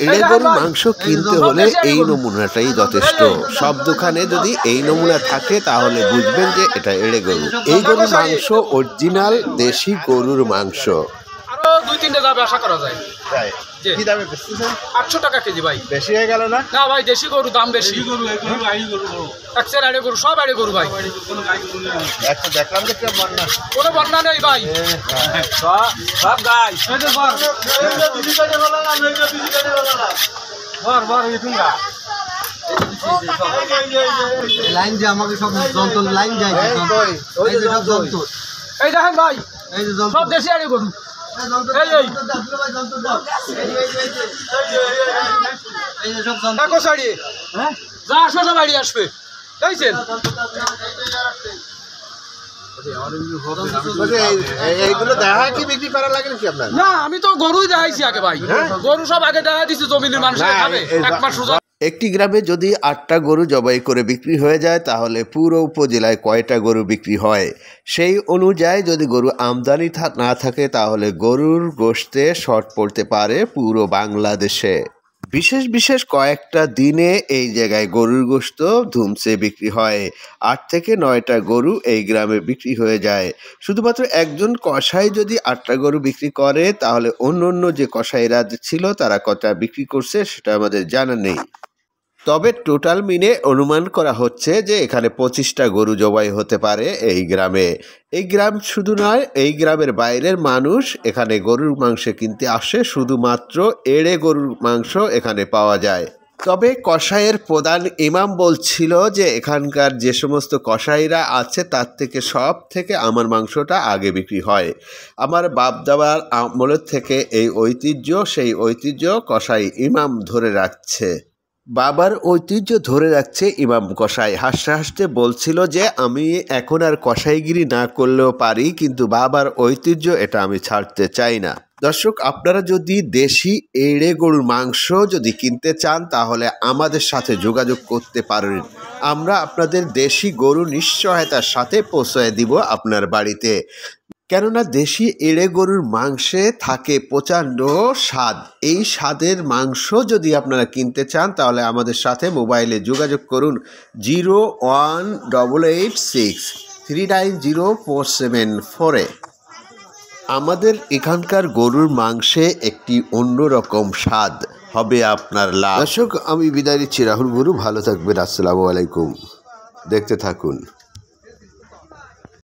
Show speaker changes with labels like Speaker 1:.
Speaker 1: এড়ে গরুর মাংস কিনতে হলে এই নমুনাটাই যথেষ্ট। সব দোকানে যদি এই নমুনা থাকে তাহলে বুঝবেন যে এটা এড়ে গরু। এই গরুর মাংস অরিজিনাল দেশি গরুর মাংস।
Speaker 2: আরো 2-3টা দাম আশা করা যায়।
Speaker 3: কি দামে বেচতেছেন?
Speaker 2: 800 টাকা কেজি ভাই।
Speaker 3: বেশি হয়ে গেল না?
Speaker 2: না ভাই, দেশি গরু দাম বেশি। একসের আড়ে গরু, সব আড়ে গরু ভাই।
Speaker 3: একটা দেখলাম যে বন্যা,
Speaker 2: কোনো বন্যা নেই ভাই, সব গাই।
Speaker 4: লাইন যে আমাকে সব যন্ত্র লাইন যায়,
Speaker 2: এই দেখেন ভাই, এই যে সব দেশি আড়ে গরু। আসবে
Speaker 3: এইগুলো দেখা কি বিক্রি করা লাগে নাকি আপনার?
Speaker 2: না, আমি তো গরুই দেখাইছি আগে ভাই। গরু সব আগে দেখা দিচ্ছি, জমিনের মানুষ খাবে। এক মাস সোজা।
Speaker 1: একটি গ্রামে যদি 8টা গরু জবাই করে বিক্রি হয়ে যায় তাহলে পুরো উপজেলায় কয়টা গরু বিক্রি হয়? সেই অনুযায়ী যদি গরু আমদানি না থাকে তাহলে গরুর গোশতে শর্ট পড়তে পারে পুরো বাংলাদেশে। বিশেষ কয়েকটা দিনে এই জায়গায় গরুর গোশত ধুমসে বিক্রি হয়। 8 থেকে 9টা গরু এই গ্রামে বিক্রি হয়ে যায়। শুধুমাত্র একজন কসাই যদি 8টা গরু বিক্রি করে তাহলে অন্য যে কসাইরা ছিল তারা কটা বিক্রি করছে সেটা আমাদের জানা নেই। তবে টোটাল মিনে অনুমান করা হচ্ছে যে এখানে 25টা গরু জবাই হতে পারে এই গ্রামে। এই গ্রাম শুধু নয়, এই গ্রামের বাইরের মানুষ এখানে গরুর মাংস কিনতে আসে, শুধুমাত্র এড়ে গরুর মাংস এখানে পাওয়া যায়। তবে কসাইয়ের প্রধান ইমাম বলছিল যে এখানকার যে সমস্ত কসাইরা আছে তার থেকে সব থেকে আমার মাংসটা আগে বিক্রি হয়। আমার বাপ দাদার আমলের থেকে এই ঐতিহ্য, সেই ঐতিহ্য কসাই ইমাম ধরে রাখছে। বাবার ঐতিহ্য ধরে রাখছে ইমাম কসাই। হাসতে হাসতে বলছিল যে আমি এখন আর কসাইগিরি না করলেও পারি, কিন্তু বাবার ঐতিহ্য এটা আমি ছাড়তে চাই না। দর্শক, আপনারা যদি দেশি এড়ে গরুর মাংস যদি কিনতে চান তাহলে আমাদের সাথে যোগাযোগ করতে পারেন। আমরা আপনাদের দেশি গরু নিশ্চয়তার সাথে পৌঁছে দিব আপনার বাড়িতে। কেননা দেশি এড়ে গরুর মাংসে থাকে প্রচণ্ড স্বাদ। এই স্বাদের মাংস যদি আপনারা কিনতে চান তাহলে আমাদের সাথে মোবাইলে যোগাযোগ করুন 01886390474-এ। আমাদের এখানকার গরুর মাংসে একটি অন্যরকম স্বাদ হবে আপনার লাভ। দর্শক, আমি বিদায় নিচ্ছি রাহুল গুরু। ভালো থাকবেন। আসসালামু আলাইকুম। দেখতে থাকুন।